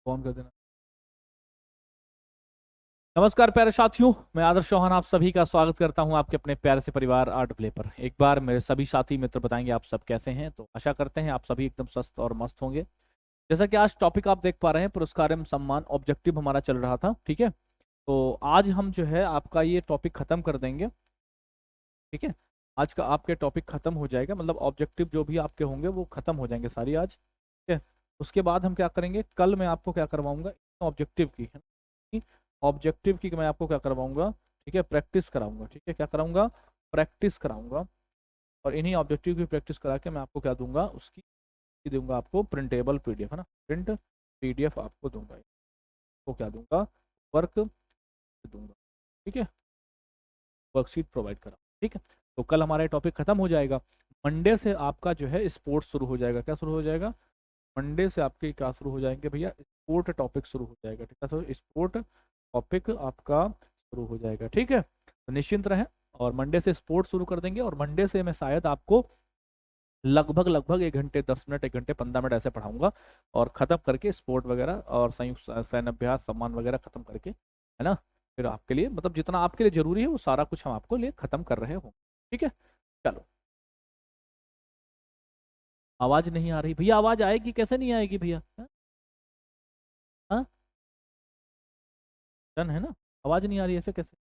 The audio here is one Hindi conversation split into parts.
फोन कर देना। नमस्कार प्यारे साथियों, मैं आदर्श चौहान आप सभी का स्वागत करता हूं आपके अपने प्यारे से परिवार आर्ट प्ले पर। एक बार मेरे सभी साथी मित्र बताएंगे आप सब कैसे हैं, तो आशा करते हैं आप सभी एकदम स्वस्थ और मस्त होंगे। जैसा कि आज टॉपिक आप देख पा रहे हैं, पुरस्कार एवं सम्मान ऑब्जेक्टिव हमारा चल रहा था, ठीक है। तो आज हम जो है आपका ये टॉपिक खत्म कर देंगे, ठीक है। आज का आपके टॉपिक खत्म हो जाएगा, मतलब ऑब्जेक्टिव जो भी आपके होंगे वो खत्म हो जाएंगे सारी आज, ठीक है। उसके बाद हम क्या करेंगे, कल मैं आपको क्या करवाऊंगा, ऑब्जेक्टिव की है, ऑब्जेक्टिव की मैं आपको क्या करवाऊंगा, ठीक है, प्रैक्टिस कराऊंगा, ठीक है। क्या कराऊंगा? प्रैक्टिस कराऊंगा। और इन्हीं ऑब्जेक्टिव की प्रैक्टिस करा के मैं आपको क्या दूंगा, उसकी दूंगा आपको प्रिंटेबल पीडीएफ, है ना, प्रिंट पीडीएफ आपको दूंगा। तो क्या दूंगा? वर्क दूंगा, ठीक है, वर्कशीट प्रोवाइड करा, ठीक है। तो कल हमारा टॉपिक खत्म हो जाएगा। मंडे से आपका जो है स्पोर्ट्स शुरू हो जाएगा। क्या शुरू हो जाएगा? मंडे से आपके क्या शुरू हो जाएंगे भैया? स्पोर्ट टॉपिक शुरू हो जाएगा, ठीक है। तो स्पोर्ट टॉपिक आपका शुरू हो जाएगा, ठीक है। तो निश्चिंत रहें, और मंडे से स्पोर्ट शुरू कर देंगे। और मंडे से मैं शायद आपको लगभग लगभग 1 घंटे 10 मिनट, 1 घंटे 15 मिनट ऐसे पढ़ाऊंगा, और ख़त्म करके स्पोर्ट वगैरह और संयुक्त सैन्य अभ्यास सम्मान वगैरह ख़त्म करके, है ना, फिर आपके लिए मतलब जितना आपके लिए ज़रूरी है वो सारा कुछ हम आपको लिए ख़त्म कर रहे हों, ठीक है। चलो, आवाज़ नहीं आ रही भैया? आवाज़ आएगी, कैसे नहीं आएगी भैया? हाँ हाँ, डन है ना? आवाज़ नहीं आ रही ऐसे कैसे?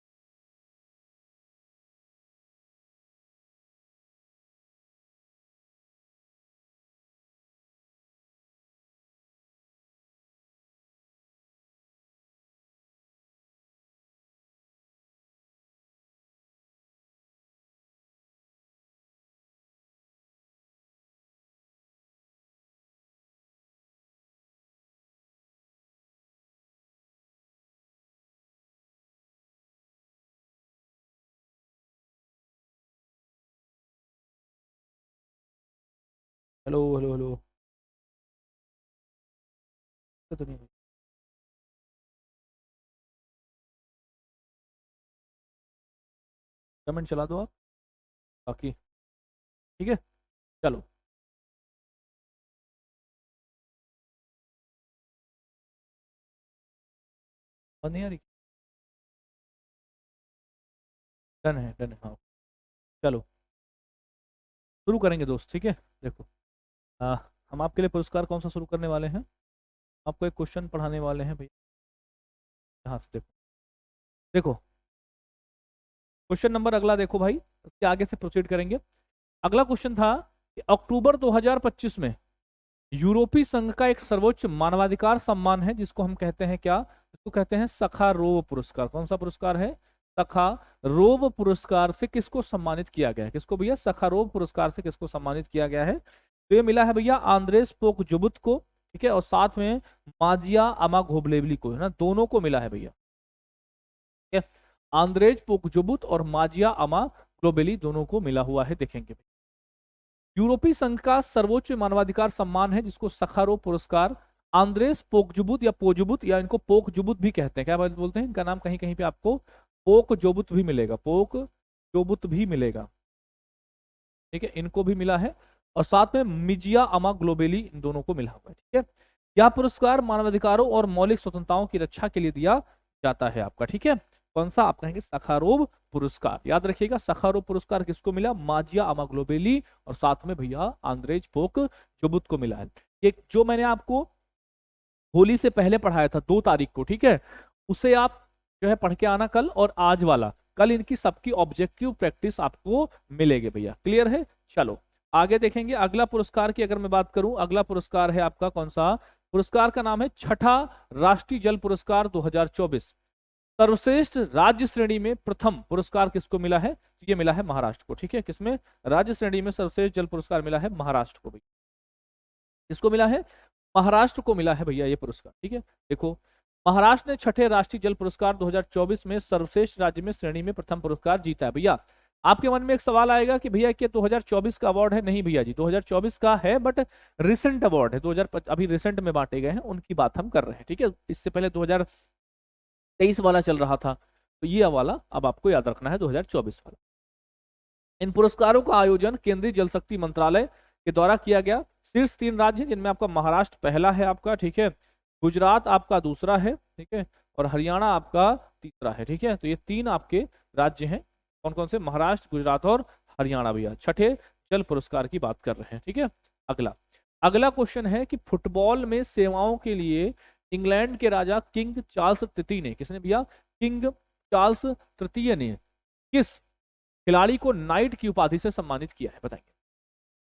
हेलो हेलो हेलो, तो नहीं, कमेंट चला दो आप बाकी, ठीक है। चलो, बंद नहीं आ रही? डन है, डन है, हाँ। चलो, शुरू करेंगे दोस्त, ठीक है। देखो, आ, हम आपके लिए पुरस्कार कौन सा शुरू करने वाले हैं? आपको एक क्वेश्चन पढ़ाने वाले हैं भैया, यहाँ से देखो। देखो, क्वेश्चन नंबर अगला देखो भाई, उसके आगे से प्रोसीड करेंगे। अगला क्वेश्चन था कि अक्टूबर 2025 में यूरोपीय संघ का एक सर्वोच्च मानवाधिकार सम्मान है, जिसको हम कहते हैं क्या? इसको कहते हैं सखारोव पुरस्कार। कौन सा पुरस्कार है? सखारोव पुरस्कार से किसको सम्मानित किया गया है? किसको भैया? सखारोव पुरस्कार से किसको सम्मानित किया गया है? तो ये मिला है भैया आंद्रेस पोकजुबुत को, ठीक है, और साथ में माजिया अमागोब्लेवली को, है ना, दोनों को मिला है भैया, ठीक है। आंद्रेज पोकजुबुत और माजिया अमा ग्लोबेली दोनों को मिला हुआ है, देखेंगे। यूरोपीय संघ का सर्वोच्च मानवाधिकार सम्मान है, जिसको सखारोव पुरस्कार आंद्रेस पोकजुबुत या पोजुबुत, या इनको पोकजुबुत भी कहते हैं। क्या बोलते हैं इनका नाम? कहीं कहीं पे आपको पोकजोबुत भी मिलेगा, पोकजोबुत भी मिलेगा, ठीक है, इनको भी मिला है। और साथ में मिजिया अमा ग्लोबेली, इन दोनों को मिला हुआ है, ठीक है। यह पुरस्कार मानवाधिकारों और मौलिक स्वतंत्रताओं की रक्षा के लिए दिया जाता है आपका, ठीक है। कौन सा? आप कहेंगे सखारोव पुरस्कार। याद रखिएगा, सखारोव पुरस्कार किसको मिला? माजिया अमा ग्लोबेली, और साथ में भैया आंद्रेज पोक जोबुत को मिला है। ये जो मैंने आपको होली से पहले पढ़ाया था 2 तारीख को, ठीक है, उसे आप जो है पढ़ के आना कल, और आज वाला कल, इनकी सबकी ऑब्जेक्टिव प्रैक्टिस आपको मिलेगी भैया, क्लियर है। चलो, आगे देखेंगे। अगला पुरस्कार की अगर मैं बात करूं, अगला पुरस्कार है आपका कौन सा? पुरस्कार का नाम है छठा राष्ट्रीय जल पुरस्कार 2024। सर्वश्रेष्ठ राज्य श्रेणी में प्रथम पुरस्कार किसको मिला है? ये मिला है महाराष्ट्र को, ठीक है। किसमें? राज्य श्रेणी में सर्वश्रेष्ठ जल पुरस्कार मिला है महाराष्ट्र को भैया। किसको मिला है? महाराष्ट्र को मिला है भैया ये पुरस्कार, ठीक है। देखो, महाराष्ट्र ने छठे राष्ट्रीय जल पुरस्कार 2024 में सर्वश्रेष्ठ राज्य में श्रेणी में प्रथम पुरस्कार जीता है भैया। आपके मन में एक सवाल आएगा कि भैया क्या 2024 का अवार्ड है? नहीं भैया जी, 2024 का है, बट रिसेंट अवार्ड है, 2000 अभी रिसेंट में बांटे गए हैं, उनकी बात हम कर रहे हैं, ठीक है। इससे पहले 2023 वाला चल रहा था, तो ये वाला अब आपको याद रखना है, 2024 वाला। इन पुरस्कारों का आयोजन केंद्रीय जल शक्ति मंत्रालय के द्वारा किया गया। शीर्ष 3 राज्य जिनमें आपका महाराष्ट्र पहला है आपका, ठीक है, गुजरात आपका दूसरा है, ठीक है, और हरियाणा आपका तीसरा है, ठीक है। तो ये 3 आपके राज्य हैं, कौन कौन से? महाराष्ट्र, गुजरात और हरियाणा भैया। छठे जल पुरस्कार की बात कर रहे हैं, ठीक है। अगला अगला क्वेश्चन है कि फुटबॉल में सेवाओं के लिए इंग्लैंड के राजा किंग चार्ल्स तृतीय ने, किसने भैया? किंग चार्ल्स तृतीय ने किस खिलाड़ी को नाइट की उपाधि से सम्मानित किया है? बताएंगे।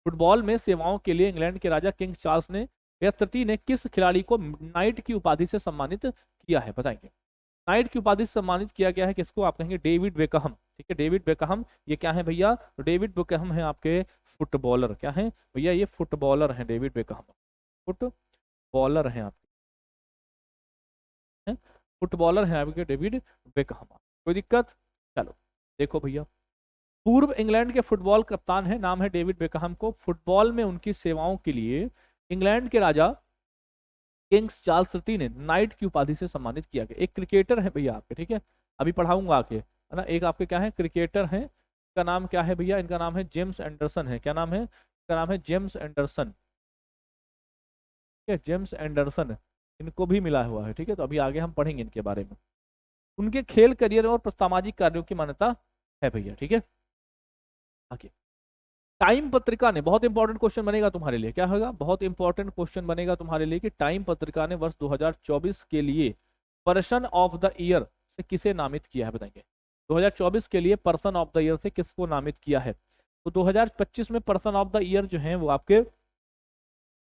फुटबॉल में सेवाओं के लिए इंग्लैंड के राजा किंग चार्ल्स ने या तृतीय ने किस खिलाड़ी को नाइट की उपाधि से सम्मानित किया है? बताएंगे। नाइट की उपाधि से सम्मानित किया गया है किसको? आप कहेंगे डेविड बेकहम, ठीक है। डेविड बेकहम ये क्या है भैया? तो डेविड बेकहम है आपके फुटबॉलर। क्या है भैया? ये फुटबॉलर हैं डेविड बेकहम, फुटबॉलर हैं आपके, फुटबॉलर हैं आपके डेविड बेकहम। कोई दिक्कत? चलो देखो भैया, पूर्व इंग्लैंड के फुटबॉल कप्तान है, नाम है डेविड बेकहम को फुटबॉल में उनकी सेवाओं के लिए इंग्लैंड के राजा किंग्स चार्ल्स तृतीय ने नाइट की उपाधि से सम्मानित किया गया। एक क्रिकेटर है भैया आपके, ठीक है, अभी पढ़ाऊंगा आके, है ना। एक आपके क्या है? क्रिकेटर हैं, इनका नाम क्या है भैया? इनका नाम है जेम्स एंडरसन है। क्या नाम है? इनका नाम है जेम्स एंडरसन, ठीक है, जेम्स एंडरसन। इनको भी मिला हुआ है, ठीक है। तो अभी आगे हम पढ़ेंगे इनके बारे में। उनके खेल करियर और सामाजिक कार्यों की मान्यता है भैया, ठीक है। आगे टाइम पत्रिका ने, बहुत इंपॉर्टेंट क्वेश्चन बनेगा तुम्हारे लिए, क्या होगा? बहुत इंपॉर्टेंट क्वेश्चन बनेगा तुम्हारे लिए कि टाइम पत्रिका ने वर्ष 2024 के लिए पर्सन ऑफ द ईयर से किसे नामित किया है? बताएंगे। 2024 के लिए पर्सन ऑफ द ईयर से किसको नामित किया है? तो 2025 में पर्सन ऑफ द ईयर जो है वो आपके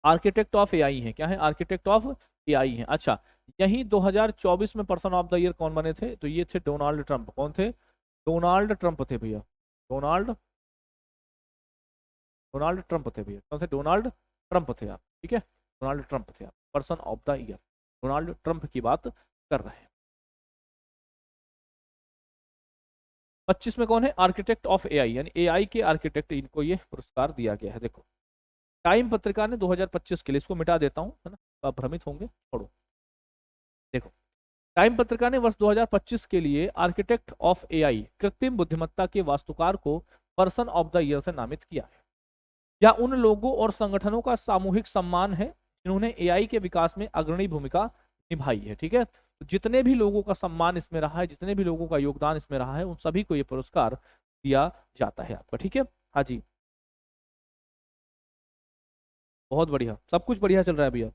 आर्किटेक्ट ऑफ एआई हैं। क्या है? आर्किटेक्ट ऑफ एआई हैं। अच्छा, यही 2024 में पर्सन ऑफ द ईयर कौन बने थे? तो ये थे डोनाल्ड ट्रंप। कौन थे? डोनाल्ड ट्रंप थे भैया। डोनाल्ड डोनाल्ड ट्रंप थे भैया। कौन से? डोनाल्ड ट्रंप थे आप, ठीक है। डोनाल्ड ट्रंप थे आप, person of the year Donald Trump की बात कर रहे हैं। 25 में कौन है? आर्किटेक्ट ऑफ एआई, यानी एआई के आर्किटेक्ट, इनको ये पुरस्कार दिया गया है। देखो टाइम पत्रिका ने 2025 के लिए, इसको मिटा देता हूं, है ना, तो आप भ्रमित होंगे, छोड़ो। देखो टाइम पत्रिका ने वर्ष 2025 के लिए आर्किटेक्ट ऑफ एआई, कृत्रिम बुद्धिमत्ता के वास्तुकार को पर्सन ऑफ द ईयर से नामित किया है। या उन लोगों और संगठनों का सामूहिक सम्मान है जिन्होंने एआई के विकास में अग्रणी भूमिका निभाई है, ठीक है। तो जितने भी लोगों का सम्मान इसमें रहा है, जितने भी लोगों का योगदान इसमें रहा है, उन सभी को ये पुरस्कार दिया जाता है आपका, ठीक है। हाँ जी, बहुत बढ़िया, सब कुछ बढ़िया चल रहा है भैया,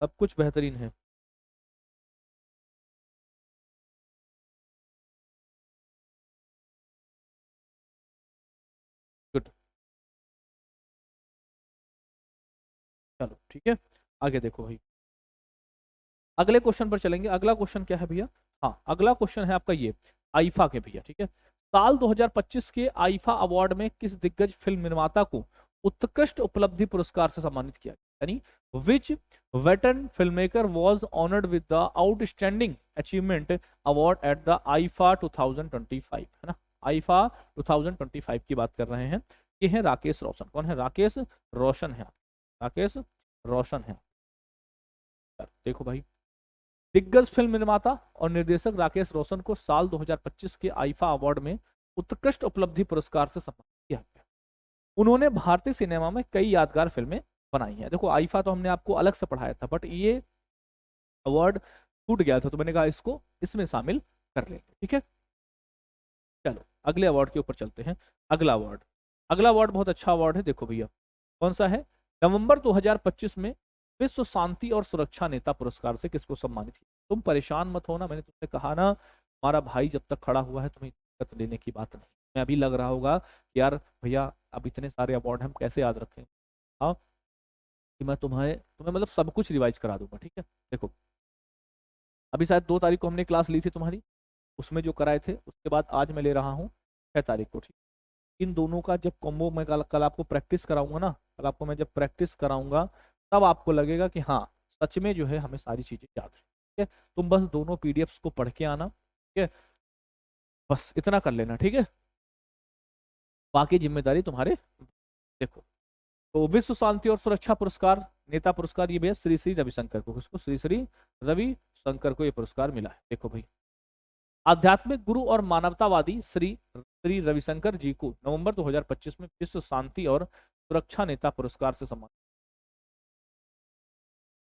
सब कुछ बेहतरीन है। गुड, चलो ठीक है। आगे देखो भाई, अगले क्वेश्चन पर चलेंगे। अगला क्वेश्चन क्या है भैया? हाँ, अगला क्वेश्चन है आपका ये आईफा के भैया, ठीक है। साल 2025 के आईफा अवार्ड में किस दिग्गज फिल्म निर्माता को उत्कृष्ट उपलब्धि पुरस्कार से सम्मानित किया गया? यानी which veteran film maker was honoured with the outstanding achievement award at the IIFA 2025, है ना। आईफा 2025 की बात कर रहे हैं। ये है राकेश रोशन। कौन है? राकेश रोशन है, राकेश रोशन है। देखो भाई, दिग्गज फिल्म निर्माता और निर्देशक राकेश रोशन को साल 2025 के आईफा अवार्ड में उत्कृष्ट उपलब्धि पुरस्कार से सम्मानित किया गया। उन्होंने भारतीय सिनेमा में कई यादगार फिल्में बनाई हैं। देखो आईफा तो हमने आपको अलग से पढ़ाया था, बट ये अवार्ड छूट गया था, तो मैंने कहा इसको इसमें शामिल कर लेंगे, ठीक है। चलो अगले अवार्ड के ऊपर चलते हैं। अगला अवार्ड, अगला अवार्ड बहुत अच्छा अवार्ड है, देखो भैया कौन सा है? नवंबर 2025 में विश्व शांति और सुरक्षा नेता पुरस्कार से किसको सम्मानित किया? तुम परेशान मत होना, मैंने तुमसे कहा ना, हमारा भाई जब तक खड़ा हुआ है तुम्हें दिक्कत लेने की बात नहीं। मैं अभी लग रहा होगा कि यार भैया अब इतने सारे अवार्ड हम कैसे याद रखें, हाँ, कि मैं तुम्हें मतलब सब कुछ रिवाइज करा दूंगा, ठीक है। देखो अभी शायद 2 तारीख को हमने क्लास ली थी तुम्हारी, उसमें जो कराए थे, उसके बाद आज मैं ले रहा हूँ 6 तारीख को, ठीक। इन दोनों का जब कॉम्बो मैं कल आपको प्रैक्टिस कराऊंगा ना, कल आपको मैं जब प्रैक्टिस कराऊंगा तब आपको लगेगा कि हाँ सच में जो है हमें सारी चीजें याद है, ठीक है। तुम बस दोनों पीडीएफ्स को पढ़ के आना, ठीक है, बस इतना कर लेना, ठीक है। बाकी जिम्मेदारी तुम्हारे। देखो तो विश्व शांति और सुरक्षा पुरस्कार नेता पुरस्कार ये भैया श्री श्री रविशंकर को, किसको? श्री श्री रविशंकर को ये पुरस्कार मिला है। देखो भाई, आध्यात्मिक गुरु और मानवतावादी श्री श्री रविशंकर जी को नवंबर 2025 में विश्व शांति और सुरक्षा नेता पुरस्कार से सम्मानित।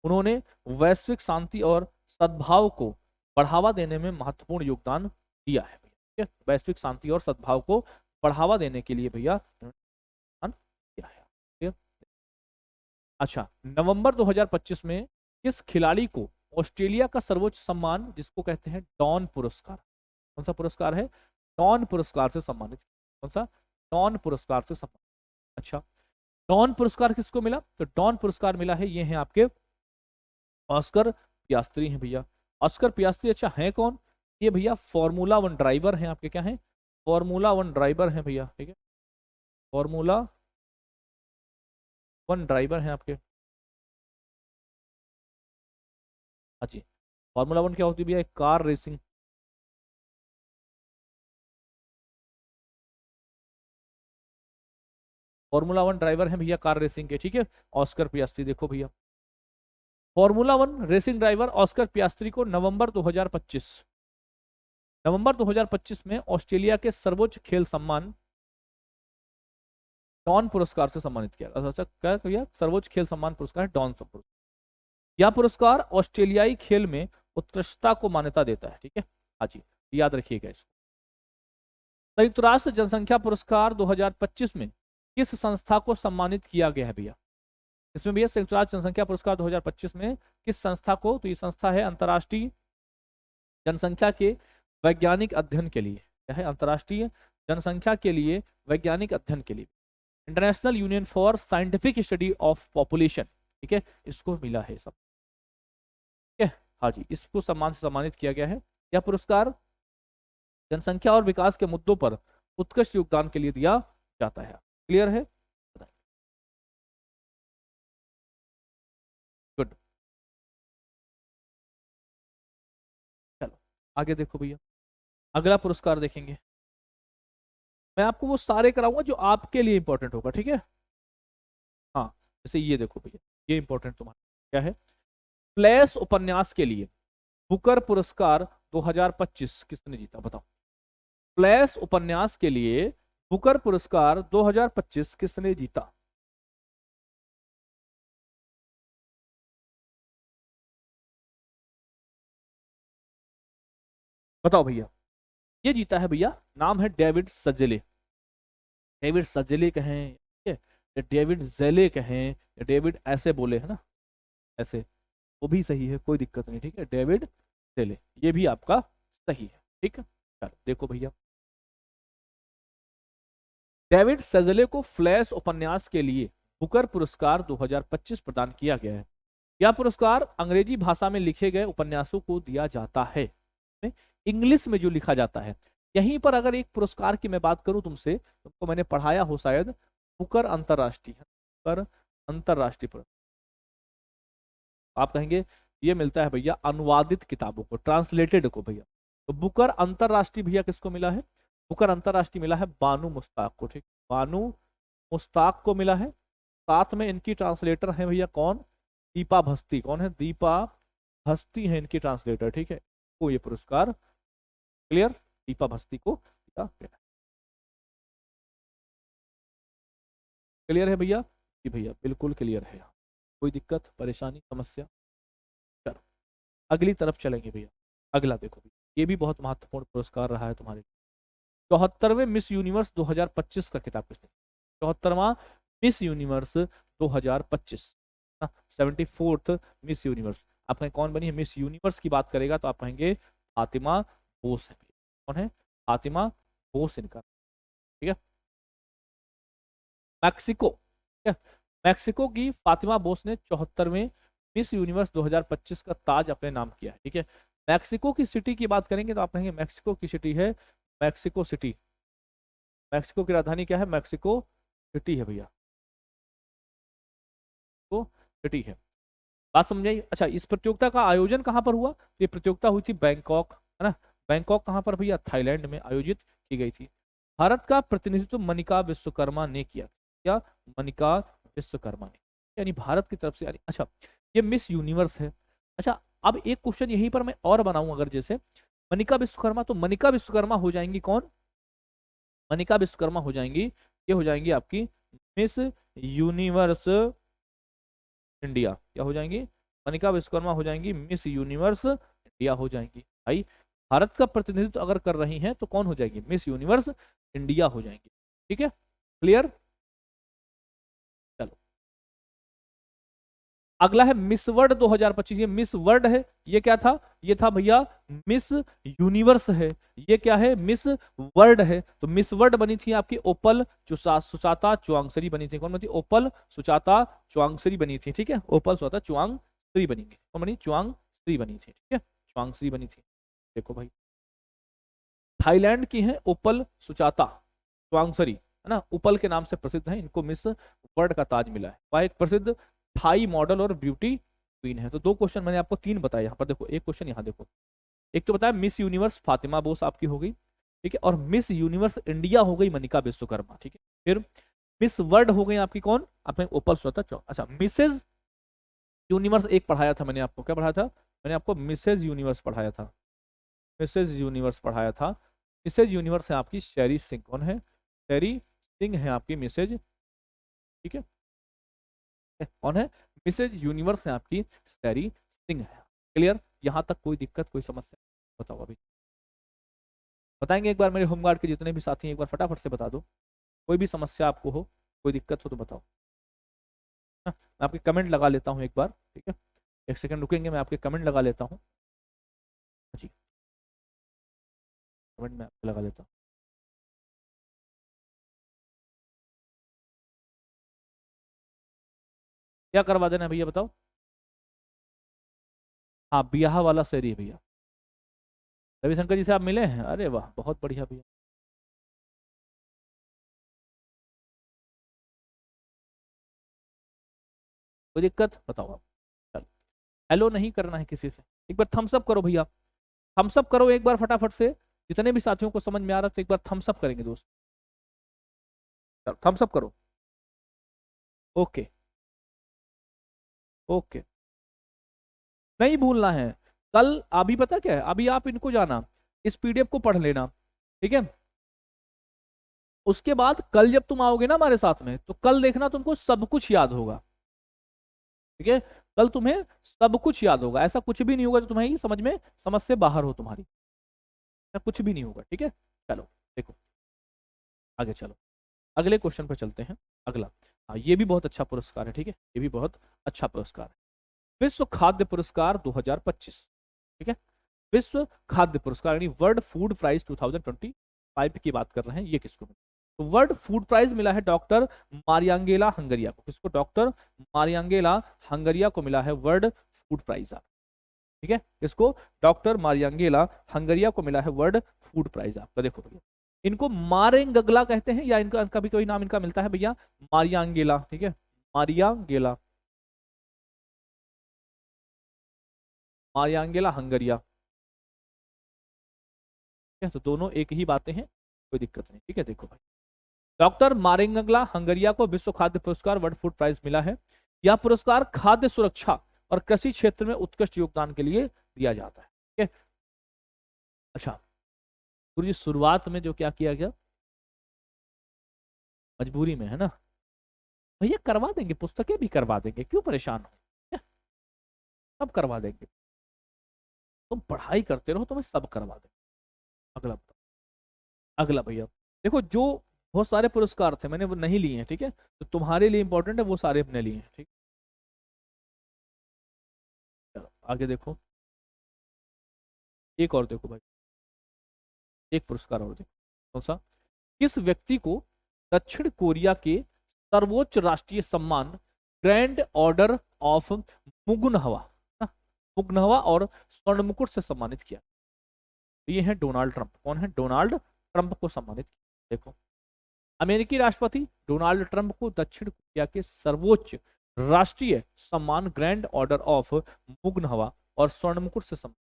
उन्होंने वैश्विक शांति और सद्भाव को बढ़ावा देने में महत्वपूर्ण योगदान दिया है। ठीक है, वैश्विक शांति और सद्भाव को बढ़ावा देने के लिए भैया योगदान दिया है। ठीक है? अच्छा, नवंबर 2025 में किस खिलाड़ी को ऑस्ट्रेलिया का सर्वोच्च सम्मान जिसको कहते हैं डॉन पुरस्कार, कौन सा पुरस्कार है, डॉन पुरस्कार से सम्मानित, कौन सा, डॉन पुरस्कार से सम्मानित। अच्छा, डॉन पुरस्कार किसको मिला, तो डॉन पुरस्कार मिला है, ये हैं आपके ऑस्कर पियास्त्री हैं भैया। ऑस्कर पियास्त्री अच्छा है कौन, ये भैया फॉर्मूला वन ड्राइवर हैं आपके, क्या हैं, फॉर्मूला वन ड्राइवर हैं भैया। ठीक है, फॉर्मूला वन ड्राइवर हैं आपके। हाँ जी, फॉर्मूला वन क्या होती है भैया, एक car racing. Formula one driver हैं भैया कार रेसिंग के। ठीक है, ऑस्कर पियास्त्री देखो भैया, formula one racing driver Oscar Piastri को नवंबर 2025 में ऑस्ट्रेलिया के सर्वोच्च खेल सम्मान डॉन पुरस्कार से सम्मानित किया। अच्छा, क्या भैया, सर्वोच्च खेल सम्मान पुरस्कार है डॉन पुरस्कार। यह पुरस्कार ऑस्ट्रेलियाई खेल में उत्कृष्टता को मान्यता देता है। ठीक है, हाँ जी, याद रखिएगा इसको। संयुक्त राष्ट्र जनसंख्या पुरस्कार 2025 में किस संस्था को सम्मानित किया गया है भैया, इसमें भैया संयुक्त राष्ट्र जनसंख्या पुरस्कार 2025 में किस संस्था को, तो ये संस्था है अंतर्राष्ट्रीय जनसंख्या के वैज्ञानिक अध्ययन के लिए, क्या है, अंतर्राष्ट्रीय जनसंख्या के लिए वैज्ञानिक अध्ययन के लिए, international union for scientific study of population. ठीक है, इसको मिला है सब। ठीक है, हाँ जी, इसको सम्मान से सम्मानित किया गया है। यह पुरस्कार जनसंख्या और विकास के मुद्दों पर उत्कृष्ट योगदान के लिए दिया जाता है। क्लियर है, गुड। चलो आगे देखो भैया, अगला पुरस्कार देखेंगे। मैं आपको वो सारे कराऊंगा जो आपके लिए इंपॉर्टेंट होगा। ठीक है, हाँ, जैसे ये देखो भैया, ये इंपॉर्टेंट तुम्हारा क्या है, फ्लैश उपन्यास के लिए बुकर पुरस्कार 2025 किसने जीता, बताओ। फ्लैश उपन्यास के लिए बुकर पुरस्कार 2025 किसने जीता, बताओ भैया। ये जीता है भैया, नाम है डेविड सजेले। डेविड सजेले कहें, ठीक है, या डेविड जेले कहें, या डेविड ऐसे बोले है ना, ऐसे, वो भी सही है, कोई दिक्कत नहीं। ठीक है, डेविड जेले, ये भी आपका सही है। ठीक है, चलो देखो भैया, डेविड सजेले को फ्लैश उपन्यास के लिए बुकर पुरस्कार 2025 प्रदान किया गया है। यह पुरस्कार अंग्रेजी भाषा में लिखे गए उपन्यासों को दिया जाता है, इंग्लिश में जो लिखा जाता है। यहीं पर अगर एक पुरस्कार की मैं बात करूं तुमसे, तुमको मैंने पढ़ाया हो शायद, बुकर अंतरराष्ट्रीय, बुकर अंतरराष्ट्रीय पुरस्कार, आप कहेंगे ये मिलता है भैया अनुवादित किताबों को, ट्रांसलेटेड को भैया। तो बुकर अंतरराष्ट्रीय भैया किसको मिला है, बुकर अंतरराष्ट्रीय मिला है बानू मुश्ताक को। ठीक, बानू मुश्ताक को मिला है। साथ में इनकी ट्रांसलेटर है भैया कौन, दीपा भस्ती। कौन है, दीपा भस्ती है इनकी ट्रांसलेटर। ठीक है, को ये पुरस्कार, क्लियर, दीपा भस्ती को दिया गया। क्लियर है भैया, जी भैया बिल्कुल क्लियर है, कोई दिक्कत परेशानी समस्या। चलो अगली तरफ चलेंगे भैया, अगला देखो भैया, ये भी बहुत महत्वपूर्ण पुरस्कार रहा है तुम्हारे लिए। 74वें मिस यूनिवर्स 2025 का खिताब किसने, 74वां Miss Universe 2025, 74th Miss Universe. आप कहें कौन बनी है मिस यूनिवर्स की बात करेगा तो आप कहेंगे फातिमा बोस है। कौन है, फातिमा बोस इनका। ठीक है, मैक्सिको, ठीक है, मैक्सिको की फातिमा बोस ने 74वें मिस यूनिवर्स 2025 का ताज अपने नाम किया है। ठीक है, मैक्सिको की सिटी की बात करेंगे तो आप कहेंगे मैक्सिको की सिटी है मैक्सिको सिटी। मैक्सिको की राजधानी क्या है, मैक्सिको सिटी है भैया, तो सिटी है। बात समझाई। अच्छा, इस प्रतियोगिता का आयोजन कहाँ पर हुआ, ये प्रतियोगिता हुई थी बैंकॉक, है ना, बैंकॉक कहाँ पर भैया, थाईलैंड में आयोजित की गई थी। भारत का प्रतिनिधित्व मनिका विश्वकर्मा ने किया, क्या, मनिका विश्वकर्मा ने, यानी भारत की तरफ से। यानी अच्छा, ये मिस यूनिवर्स है। अच्छा, अब एक क्वेश्चन यहीं पर मैं और बनाऊं, अगर जैसे मनिका विश्वकर्मा, तो मनिका विश्वकर्मा हो जाएंगी कौन, मनिका विश्वकर्मा हो जाएंगी, ये हो जाएंगी आपकी मिस यूनिवर्स इंडिया। क्या हो जाएंगी, मनिका विश्वकर्मा हो जाएंगी मिस यूनिवर्स इंडिया हो जाएंगी। भाई भारत का प्रतिनिधित्व अगर कर रही हैं तो कौन हो जाएगी, मिस यूनिवर्स इंडिया हो जाएंगी। ठीक है, क्लियर। चलो अगला है मिस वर्ल्ड 2025। ये मिस वर्ल्ड है, ये क्या था, ये था भैया मिस यूनिवर्स है। ये क्या है, मिस वर्ल्ड है। तो मिस वर्ल्ड बनी थी आपकी ओपल सुचाता चुआंगसरी बनी थी। कौन बनी थी, ओपल सुचाता चुआंगसरी बनी थी। ठीक है, ओपल सुचाता चुआंगसरी बनी थी। कौन बनी, चुआंगसरी बनी थी। ठीक है, चुआंगसरी बनी थी। देखो भाई थाईलैंड की है ओपल सुचाता चुआंगसरी, है ना, उपल के नाम से प्रसिद्ध है। इनको मिस वर्ल्ड का ताज मिला है। वह एक प्रसिद्ध थाई मॉडल और ब्यूटी क्वीन है। तो दो क्वेश्चन मैंने आपको तीन बताए यहाँ पर। देखो एक क्वेश्चन यहाँ देखो, एक तो बताया मिस यूनिवर्स फातिमा बोस आपकी हो गई, ठीक है, और मिस यूनिवर्स इंडिया हो गई मनिका विश्वकर्मा। ठीक है, फिर मिस वर्ल्ड हो गई आपकी कौन, आपने ओपल सुचाता। अच्छा मिसेज यूनिवर्स एक पढ़ाया था मैंने आपको, क्या पढ़ाया था, मैंने आपको मिसेज यूनिवर्स पढ़ाया था, मिसेज यूनिवर्स पढ़ाया था। मिसेज यूनिवर्स है आपकी शेरी सिंह। कौन है, शेरी सिंह है आपकी मिसेज। ठीक है, कौन है, मिसेज यूनिवर्स है आपकी शेरी सिंह है। क्लियर, यहां तक कोई दिक्कत कोई समस्या, बताओ अभी बताएंगे एक बार। मेरे होमगार्ड के जितने भी साथी हैं एक बार फटाफट से बता दो, कोई भी समस्या आपको हो, कोई दिक्कत हो तो बताओ। हाँ, मैं आपके कमेंट लगा लेता हूँ एक बार। ठीक है, एक सेकंड रुकेंगे, मैं आपके कमेंट लगा लेता हूँ जी, कमेंट में आपके लगा लेता हूँ। क्या करवा देना है भैया बताओ। हाँ बियाह वाला शेरी है भैया। रविशंकर जी से आप मिले हैं, अरे वाह बहुत बढ़िया भैया। कोई दिक्कत बताओ आप, चलो। हेलो नहीं करना है किसी से, एक बार थम्स अप करो भैया, थम्स अप करो एक बार फटाफट से। जितने भी साथियों को समझ में आ रहा है तो एक बार थम्स अप करेंगे दोस्त, चलो थम्स अप करो। ओके, ओके, नहीं भूलना है। कल अभी पता क्या है, अभी आप इनको जाना, इस पीडीएफ को पढ़ लेना। ठीक है, उसके बाद कल जब तुम आओगे ना हमारे साथ में, तो कल देखना तुमको सब कुछ याद होगा। ठीक है, कल तुम्हें सब कुछ याद होगा, ऐसा कुछ भी नहीं होगा जो तुम्हें समझ में, समझ से बाहर हो तुम्हारी, ऐसा कुछ भी नहीं होगा। ठीक है, चलो देखो आगे चलो, अगले क्वेश्चन पर चलते हैं। अगला, हाँ ये भी बहुत अच्छा पुरस्कार है। ठीक है, ये भी बहुत अच्छा पुरस्कार है, विश्व खाद्य पुरस्कार 2025। ठीक है, विश्व खाद्य पुरस्कार यानी वर्ल्ड फूड प्राइज 2025 की बात कर रहे हैं। ये किसको मिला, तो वर्ल्ड फूड प्राइज मिला है डॉक्टर मारियांगेला हंगरिया को। किसको, डॉक्टर मारियांगेला हंगरिया को मिला है वर्ल्ड फूड प्राइज। ठीक है, इसको डॉक्टर मारियांगेला हंगरिया को मिला है वर्ल्ड फूड प्राइज आपका। देखो भैया इनको मारेंगगला कहते हैं, या इनका कभी कभी नाम इनका मिलता है भैया मारियांगेला। ठीक है, मारियांगेला, मारियांगेला हंगरिया। ठीक है, तो दोनों एक ही बातें हैं, कोई दिक्कत नहीं। ठीक है, देखो भाई डॉक्टर मारेंगगला हंगरिया को विश्व खाद्य पुरस्कार वर्ल्ड फूड प्राइज मिला है। यह पुरस्कार खाद्य सुरक्षा और कृषि क्षेत्र में उत्कृष्ट योगदान के लिए दिया जाता है। ठीक है, अच्छा गुरु जी शुरुआत में जो क्या किया गया, मजबूरी में है ना भैया, करवा देंगे, पुस्तकें भी करवा देंगे, क्यों परेशान हो, क्या? सब करवा देंगे, तुम पढ़ाई करते रहो, तुम्हें सब करवा देंगे। अगला बताओ, अगला भैया देखो, जो बहुत सारे पुरस्कार थे मैंने वो नहीं लिए हैं। ठीक है, तो तुम्हारे लिए इंपॉर्टेंट है वो सारे अपने लिए हैं। ठीक, चलो आगे देखो, एक और देखो भाई, एक पुरस्कार और देखो, कौन सा, किस व्यक्ति को दक्षिण कोरिया के सर्वोच्च राष्ट्रीय सम्मान ग्रैंड ऑर्डर ऑफ मुगुनहवा, ना, मुगनहवा और स्वर्ण मुकुट से सम्मानित किया। तो ये है डोनाल्ड ट्रंप। कौन है, डोनाल्ड ट्रंप को सम्मानित किया। देखो अमेरिकी राष्ट्रपति डोनाल्ड ट्रंप को दक्षिण कोरिया के सर्वोच्च राष्ट्रीय सम्मान ग्रैंड ऑर्डर ऑफ मुगनहवा और स्वर्ण मुकुट से सम्मानित।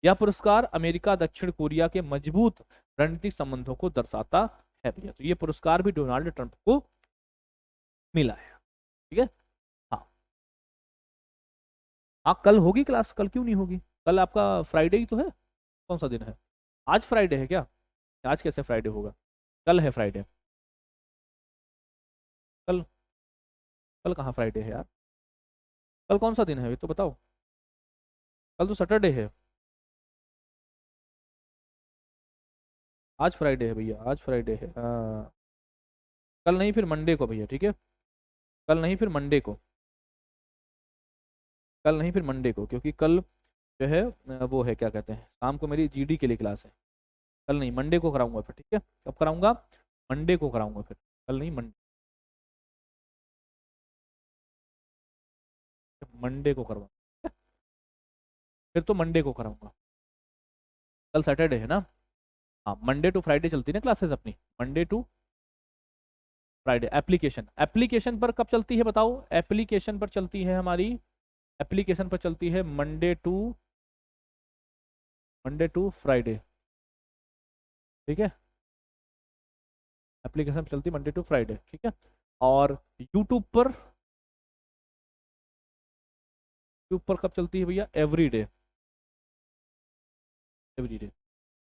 यह पुरस्कार अमेरिका दक्षिण कोरिया के मजबूत रणनीतिक संबंधों को दर्शाता है भैया। तो ये पुरस्कार भी डोनाल्ड ट्रंप को मिला है। ठीक है, हाँ हाँ कल होगी क्लास, कल क्यों नहीं होगी, कल आपका फ्राइडे ही तो है, कौन सा दिन है, आज फ्राइडे है क्या, आज कैसे फ्राइडे होगा, कल है फ्राइडे, कल, कल कहाँ फ्राइडे है यार, कल कौन सा दिन है ये तो बताओ। कल तो सैटरडे है। आज फ्राइडे है भैया, आज फ्राइडे है, हाँ। कल नहीं फिर मंडे को भैया, ठीक है। कल नहीं फिर मंडे को। कल नहीं फिर मंडे को, क्योंकि कल जो है वो है क्या कहते हैं, शाम को मेरी जीडी के लिए क्लास है। कल नहीं, मंडे को कराऊंगा फिर, ठीक है। कब कराऊंगा? मंडे को कराऊंगा फिर। कल नहीं, मंडे। मंडे को करवाऊंगा। फिर तो मंडे को कराऊंगा। कल सैटरडे है ना। हाँ, मंडे टू फ्राइडे चलती है ना क्लासेस अपनी। Monday to Friday. Application, application पर कब चलती है बताओ? एप्लीकेशन पर चलती है हमारी, एप्लीकेशन पर चलती है मंडे टू फ्राइडे, ठीक है। एप्लीकेशन पर चलती है मंडे टू फ्राइडे, ठीक है। और यूट्यूब पर कब चलती है भैया? Every day. Every day.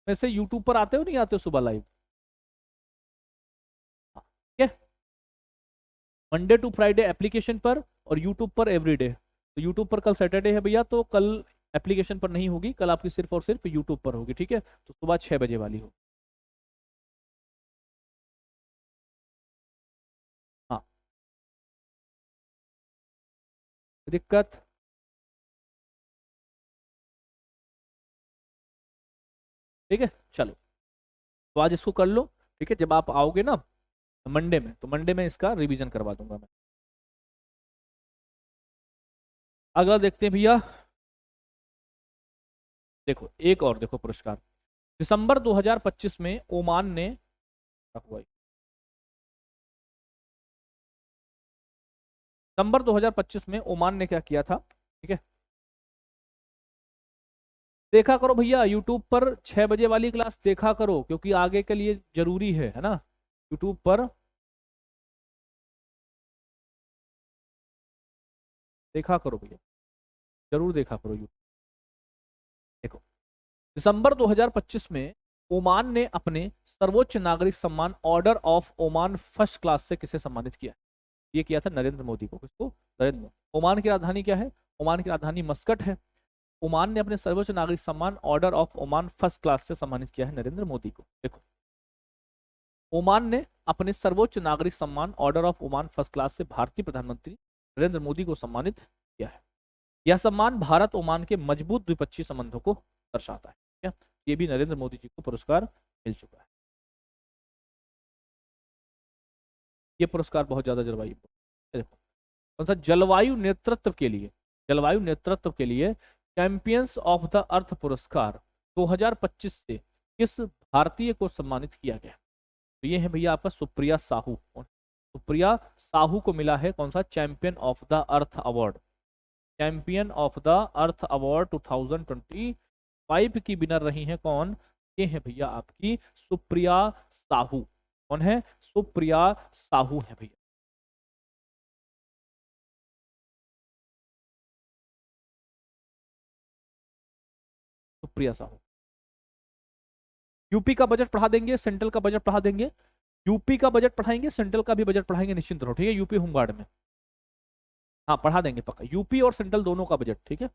वैसे यूट्यूब पर आते हो नहीं आते हो सुबह लाइव? ठीक है। मंडे टू फ्राइडे एप्लीकेशन पर, और यूट्यूब पर एवरीडे। तो यूट्यूब पर कल सैटरडे है भैया, तो कल एप्लीकेशन पर नहीं होगी, कल आपकी सिर्फ और सिर्फ यूट्यूब पर होगी, ठीक है। तो सुबह 6 बजे वाली हो। हाँ। दिक्कत? ठीक है, चलो। तो आज इसको कर लो, ठीक है। जब आप आओगे ना मंडे में, तो मंडे में इसका रिवीजन करवा दूंगा मैं। अगला देखते हैं भैया। देखो एक और देखो पुरस्कार। दिसंबर 2025 में ओमान ने, हुआ दिसंबर 2025 में ओमान ने क्या किया था, ठीक है। देखा करो भैया यूट्यूब पर 6 बजे वाली क्लास देखा करो, क्योंकि आगे के लिए जरूरी है ना। यूट्यूब पर देखा करो भैया, जरूर देखा करो यूट्यूब। देखो, दिसंबर 2025 में ओमान ने अपने सर्वोच्च नागरिक सम्मान order of Oman first class से किसे सम्मानित किया? ये किया था नरेंद्र मोदी को। किसको? नरेंद्र मोदी। ओमान की राजधानी क्या है? ओमान की राजधानी मस्कट है। ओमान ने अपने सर्वोच्च नागरिक सम्मान order of Oman first class से सम्मानित किया है नरेंद्र मोदी को। देखो, ओमान ने अपने सर्वोच्च नागरिक सम्मान order of Oman first class से भारतीय प्रधानमंत्री नरेंद्र मोदी को सम्मानित किया है। यह सम्मान भारत ओमान के मजबूत द्विपक्षीय संबंधों को दर्शाता है। क्या ये भी नरेंद्र मोदी जी को पुरस्कार मिल चुका है। ये पुरस्कार बहुत ज्यादा जलवायु, देखो कौन सा, जलवायु नेतृत्व के लिए, जलवायु नेतृत्व के लिए चैंपियंस ऑफ द अर्थ पुरस्कार 2025 से किस भारतीय को सम्मानित किया गया? तो ये है भैया आपका सुप्रिया साहू। सुप्रिया साहू को मिला है कौन सा? Champion of the earth award. Champion of the earth award 2025 की विनर रही हैं कौन? ये है भैया आपकी सुप्रिया साहू। कौन है? सुप्रिया साहू है भैया। सुप्रिया साहू। यूपी का बजट पढ़ा देंगे, सेंट्रल का बजट पढ़ा देंगे। यूपी का बजट पढ़ाएंगे, सेंट्रल का भी बजट पढ़ाएंगे, निश्चिंत रहो, ठीक है। यूपी होमगार्ड में, हाँ पढ़ा देंगे पक्का, यूपी और सेंट्रल दोनों का बजट, ठीक है।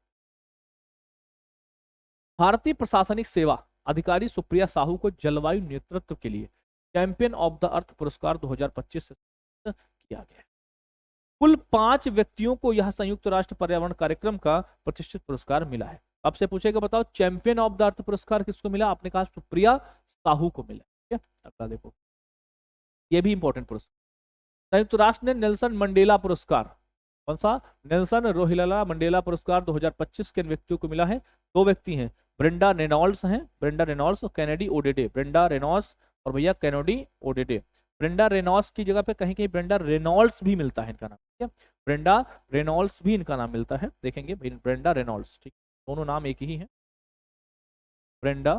भारतीय प्रशासनिक सेवा अधिकारी सुप्रिया साहू को जलवायु नेतृत्व के लिए चैंपियन ऑफ द अर्थ पुरस्कार 2025 से किया गया। कुल 5 व्यक्तियों को यह संयुक्त राष्ट्र पर्यावरण कार्यक्रम का प्रतिष्ठित पुरस्कार मिला है। आपसे पूछेगा बताओ चैंपियन ऑफ द अर्थ पुरस्कार किसको मिला? आपने कहा सुप्रिया साहू को मिला, ठीक है। अगला देखो, ये भी इंपॉर्टेंट पुरस्कार। संयुक्त राष्ट्र ने नेल्सन मंडेला पुरस्कार, कौन सा? नेल्सन रोहिल्ला मंडेला पुरस्कार 2025 किन व्यक्तियों को मिला है? 2 व्यक्ति हैं, ब्रेंडा रेनॉल्ड्स हैं, ब्रेंडा रेनॉल्ड्स और कैनेडी ओडेडे। ब्रेंडा रेनॉल्ड्स और भैया कैनेडी ओडेडे। ब्रेंडा रेनॉल्ड्स की जगह पे कहीं कहीं ब्रेंडा रेनॉल्ड्स भी मिलता है इनका नाम, ठीक है। ब्रेंडा रेनॉल्ड्स भी इनका नाम मिलता है, देखेंगे ब्रेंडा रेनॉल्ड्स, ठीक। दोनों नाम एक ही है, ब्रेंडा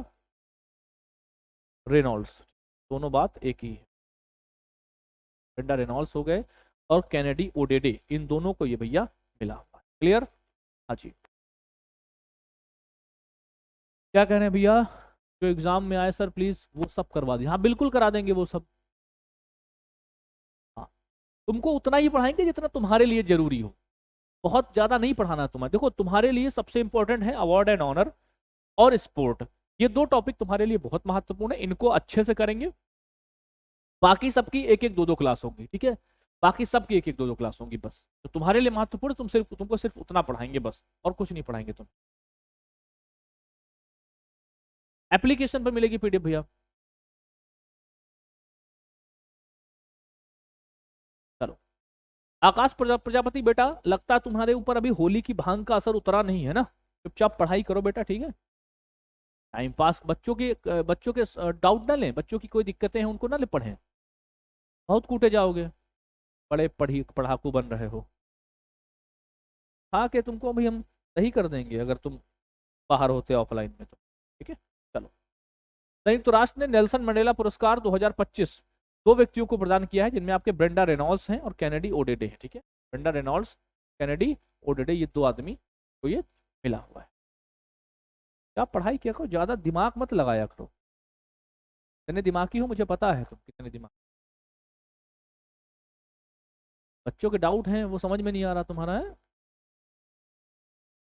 रेनॉल्ड्स, दोनों बात एक ही है। ब्रेंडा रेनॉल्ड्स हो गए और कैनेडी ओडेडे, इन दोनों को ये भैया मिला। क्लियर? हाँ जी। क्या कह रहे हैं भैया? जो एग्जाम में आए सर प्लीज वो सब करवा दिए। हाँ बिल्कुल करा देंगे वो सब। हाँ, तुमको उतना ही पढ़ाएंगे जितना तुम्हारे लिए जरूरी हो। बहुत ज्यादा नहीं पढ़ाना तुम्हें। देखो तुम्हारे लिए सबसे इंपॉर्टेंट है अवार्ड एंड ऑनर और स्पोर्ट, ये दो टॉपिक तुम्हारे लिए बहुत महत्वपूर्ण है, इनको अच्छे से करेंगे। बाकी सबकी एक एक दो दो क्लास होगी, ठीक है, बाकी सबकी एक एक दो दो क्लास होंगी बस। तो तुम्हारे लिए महत्वपूर्ण, तुमको सिर्फ उतना पढ़ाएंगे बस, और कुछ नहीं पढ़ाएंगे तुम। एप्लीकेशन पर मिलेगी पीडीएफ भैया। चलो, आकाश प्रजापति बेटा, लगता है तुम्हारे ऊपर अभी होली की भांग का असर उतरा नहीं है ना, चुपचाप पढ़ाई करो बेटा, ठीक है। टाइम पास, बच्चों के डाउट ना लें, बच्चों की कोई दिक्कतें हैं उनको ना ले पढ़ें, बहुत कूटे जाओगे, बड़े पढ़ाकू बन रहे हो। हाँ के तुमको अभी हम सही कर देंगे अगर तुम बाहर होते ऑफलाइन में तो, ठीक है। चलो, संयुक्त राष्ट्र ने नेल्सन मंडेला पुरस्कार 2025 दो व्यक्तियों को प्रदान किया है, जिनमें आपके ब्रेंडा रेनॉल्ड्स हैं और कैनेडी ओडेडे हैं, ठीक है। ब्रेंडा रेनॉल्ड्स, कैनेडी ओडेडे, ये दो आदमी को ये मिला हुआ है। क्या पढ़ाई किया करो, ज्यादा दिमाग मत लगाया करो। कितने दिमागी हो मुझे पता है, तुम कितने दिमाग। बच्चों के डाउट हैं वो समझ में नहीं आ रहा तुम्हारा, है।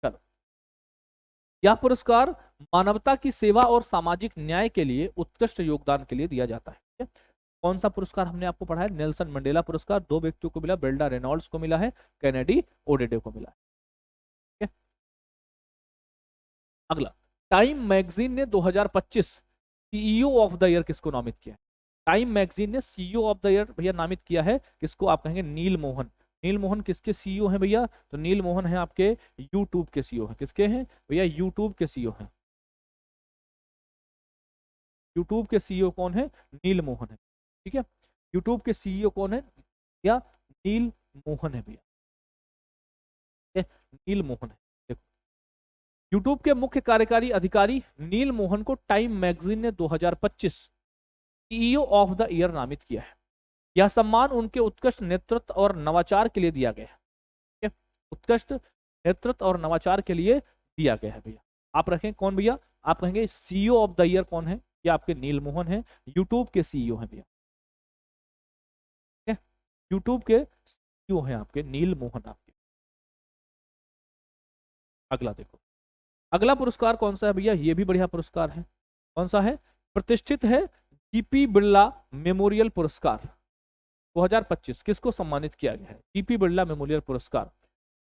चलो, यह पुरस्कार मानवता की सेवा और सामाजिक न्याय के लिए उत्कृष्ट योगदान के लिए दिया जाता है, ठीक है? कौन सा पुरस्कार हमने आपको पढ़ा है? नेल्सन मंडेला पुरस्कार दो व्यक्तियों को मिला, बेल्डा रेनॉल्ड्स को मिला है, कैनेडी ओडेडे को मिला है, ठीक है? अगला, टाइम मैगजीन ने 2025 सीईओ ऑफ द ईयर किसको नामित किया है? टाइम मैगजीन ने सीईओ ऑफ द ईयर भैया नामित किया है किसको? आप कहेंगे नील मोहन। नील मोहन किसके सीईओ हैं भैया? तो नील मोहन है आपके यूट्यूब के सीईओ हैं। किसके हैं भैया? यूट्यूब के सीईओ हैं। यूट्यूब के सीईओ कौन है? नील मोहन है, ठीक है। यूट्यूब के सीईओ कौन है? या नील मोहन है भैया, नील मोहन है। देखो, यूट्यूब के मुख्य कार्यकारी अधिकारी नील मोहन को टाइम मैगजीन ने 2025 सीईओ ऑफ द ईयर नामित किया है। यह सम्मान उनके उत्कृष्ट नेतृत्व और नवाचार के लिए दिया गया है, ठीक है? उत्कृष्ट नेतृत्व और नवाचार के लिए दिया गया है भैया। आप रखें कौन भैया? आप कहेंगे सीईओ ऑफ द ईयर कौन है? ये आपके नील मोहन है, यूट्यूब के सीईओ हैं भैया, ठीक है। यूट्यूब के सीईओ हैं आपके नील मोहन आपके। अगला देखो, अगला पुरस्कार कौन सा है भैया? ये भी बढ़िया पुरस्कार है। कौन सा है? प्रतिष्ठित है जीपी बिरला मेमोरियल पुरस्कार 2025 किसको सम्मानित किया गया है? जीपी बिरला मेमोरियल पुरस्कार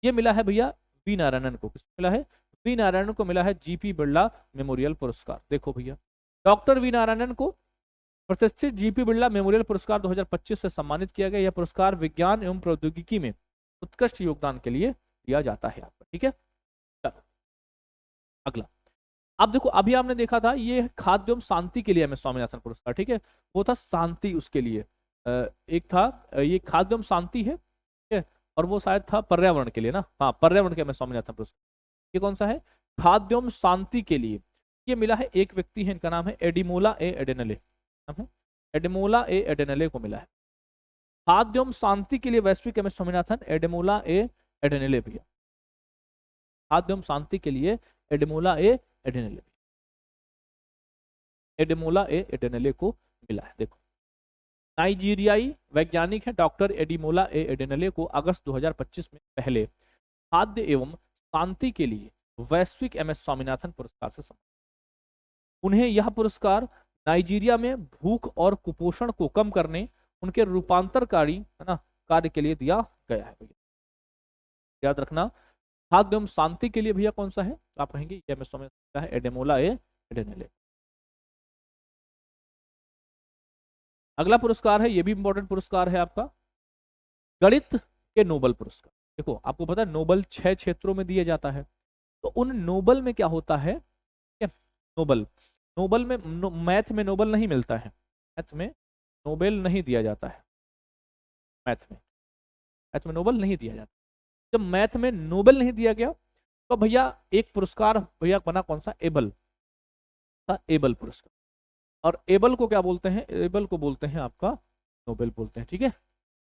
ये मिला है भैया वी नारायणन को। किसको मिला है? वी नारायणन को मिला है जीपी बिरला मेमोरियल पुरस्कार। देखो भैया, डॉक्टर वी नारायणन को प्रतिष्ठित जीपी बिरला मेमोरियल पुरस्कार 2025 से सम्मानित किया गया। यह पुरस्कार विज्ञान एवं प्रौद्योगिकी में उत्कृष्ट योगदान के लिए दिया जाता है आपको, ठीक है। चलो, अगला, अब देखो, अभी आपने देखा था ये खाद्य एवं शांति के लिए एम एस स्वामीनाथन पुरस्कार, ठीक है, वो था शांति उसके लिए। एक था ये खाद्य एवं शांति है, ठीक है, और वो शायद था पर्यावरण के लिए ना, हाँ पर्यावरण के एम एस स्वामीनाथन पुरस्कार। ये कौन सा है? खाद्य एवं शांति के लिए ये मिला है, एक व्यक्ति है, इनका नाम है एडिमोला ए एडेनले, नाम है एडिमोला ए एडेनले को मिला है। खाद्य एवं शांति के लिए वैश्विक M S Swaminathan, Ademola A Adenle भैया। खाद्य एवं शांति के लिए एडिमोला ए एडेनले, एडिमोला ए एडेनले को मिला है। देखो, नाइजीरियाई वैज्ञानिक है डॉक्टर एडिमोला ए एडेनले को अगस्त 2025 में पहले खाद्य एवं शांति के लिए वैश्विक एम एस स्वामीनाथन पुरस्कार से सम्मानित। उन्हें यह पुरस्कार नाइजीरिया में भूख और कुपोषण को कम करने, उनके रूपांतरकारी है ना कार्य के लिए दिया गया है भैया। याद रखना, खाद्य एवं शांति के लिए भैया कौन सा है? आप कहेंगे एम एस स्वामीनाथन है, एडिमोला ए एडेनले। अगला पुरस्कार है, ये भी इंपॉर्टेंट पुरस्कार है आपका, गणित के नोबल पुरस्कार। देखो, आपको पता है नोबल 6 क्षेत्रों में दिया जाता है, तो उन नोबल में क्या होता है? क्या नोबल? नोबल में मैथ में नोबल नहीं मिलता है, मैथ में नोबेल नहीं दिया जाता है, मैथ में नोबल नहीं दिया जाता। जब मैथ में नोबेल नहीं दिया गया तो भैया एक पुरस्कार भैया बना, कौन सा? एबल था, एबल पुरस्कार। और एबल को क्या बोलते हैं? एबल को बोलते हैं आपका नोबेल बोलते हैं, ठीक है।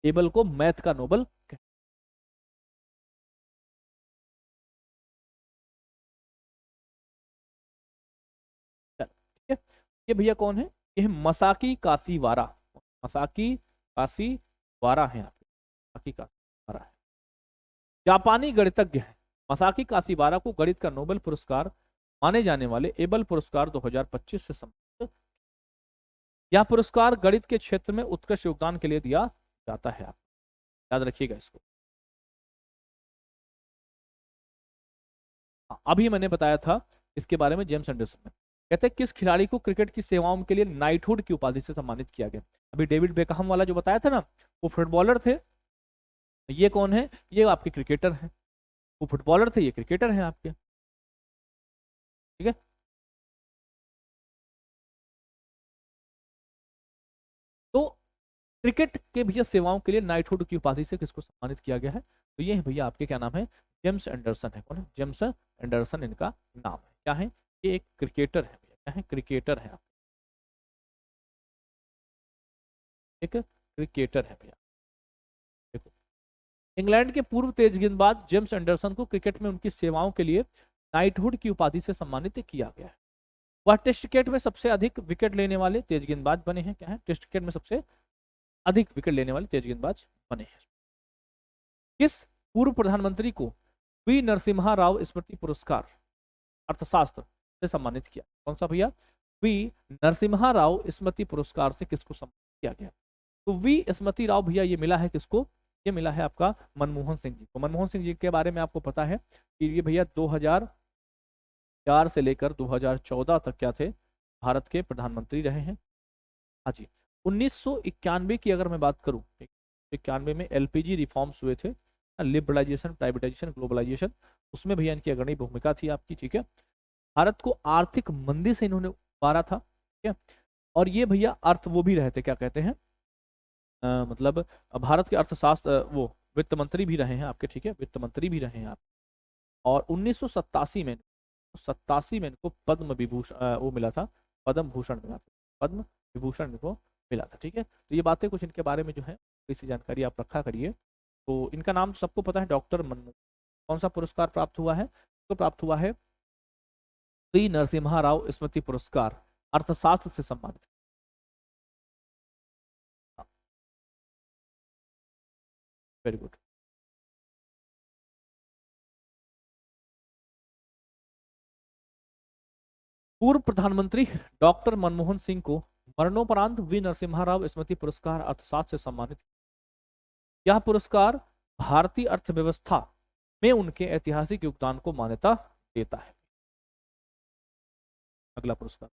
एबल को मैथ का नोबेल कहते हैं, ठीक है। ये भैया कौन है? ये है मसाकी कासीवारा, मसाकी कासीवारा है यहाँ पे, मसाकी कासीवारा है। जापानी गणितज्ञ हैं मसाकी काशिबारा को गणित का नोबेल पुरस्कार माने जाने वाले एबल पुरस्कार 2025 से सम्मानित। यह पुरस्कार गणित के क्षेत्र में उत्कृष्ट योगदान के लिए दिया जाता है। आप याद रखिएगा इसको। अभी मैंने बताया था इसके बारे में, जेम्स एंडरसन में। कहते हैं किस खिलाड़ी को क्रिकेट की सेवाओं के लिए नाइटहुड की उपाधि से सम्मानित किया गया। अभी डेविड बेकहम वाला जो बताया था ना, वो फुटबॉलर थे, ये कौन है, ये आपके क्रिकेटर हैं। वो फुटबॉलर थे, ये क्रिकेटर हैं आपके, ठीक है। तो क्रिकेट के भैया सेवाओं के लिए नाइटहुड की उपाधि से किसको सम्मानित किया गया है, तो ये है भैया आपके, क्या नाम है, जेम्स एंडरसन है। कौन है, जेम्स एंडरसन इनका नाम है। क्या है, ये एक क्रिकेटर है भैया, क्या है, क्रिकेटर है, एक क्रिकेटर है भैया। देखो, इंग्लैंड के पूर्व तेज गेंदबाज जेम्स एंडरसन को क्रिकेट में उनकी सेवाओं के लिए नाइटहुड की उपाधि से सम्मानित किया गया है। वह टेस्ट क्रिकेट में सबसे अधिक विकेट लेने वाले तेज गेंदबाज बने हैं। क्या है, टेस्ट क्रिकेट में सबसे अधिक विकेट लेने वाले तेज गेंदबाज बने हैं। किस पूर्व प्रधानमंत्री को वी नरसिम्हा राव स्मृति पुरस्कार अर्थशास्त्र से सम्मानित किया। कौन सा भैया, वी नरसिम्हा राव स्मृति पुरस्कार से किसको सम्मानित किया गया। तो वी स्मृति राव भैया ये मिला है किसको, ये मिला है आपका मनमोहन सिंह जी को। मनमोहन सिंह जी के बारे में आपको पता है कि ये भैया 2004 से लेकर 2014 तक क्या थे, भारत के प्रधानमंत्री रहे हैं। हाँ जी, 1991 की अगर मैं बात करूं, 91 में एलपीजी रिफॉर्म्स हुए थे, लिबरलाइजेशन, प्राइवेटाइजेशन, ग्लोबलाइजेशन, उसमें भैया इनकी अग्रणी भूमिका थी आपकी, ठीक है। भारत को आर्थिक मंदी से इन्होंने उबारा था, ठीक है। और ये भैया अर्थ वो भी रहे थे, क्या कहते हैं, मतलब भारत के अर्थशास्त्र, वो वित्त मंत्री भी रहे हैं आपके, ठीक है, वित्त मंत्री भी रहे हैं आप। और 1987 में इनको पद्म विभूषण वो मिला था, पद्म भूषण मिला था, पद्म विभूषण इनको मिला था, ठीक है। तो ये बातें कुछ इनके बारे में जो है थोड़ी सी जानकारी आप रखा करिए। तो इनका नाम सबको पता है, डॉक्टर मनमोहन। कौन सा पुरस्कार प्राप्त हुआ है, तो प्राप्त हुआ है श्री नरसिम्हा राव स्मृति पुरस्कार, अर्थशास्त्र से सम्मानित। Very good. पूर्व प्रधानमंत्री डॉक्टर मनमोहन सिंह को मरणोपरांत वी नरसिम्हा राव स्मृति पुरस्कार अर्थशास्त्र से सम्मानित। यह पुरस्कार भारतीय अर्थव्यवस्था में उनके ऐतिहासिक योगदान को मान्यता देता है। अगला पुरस्कार,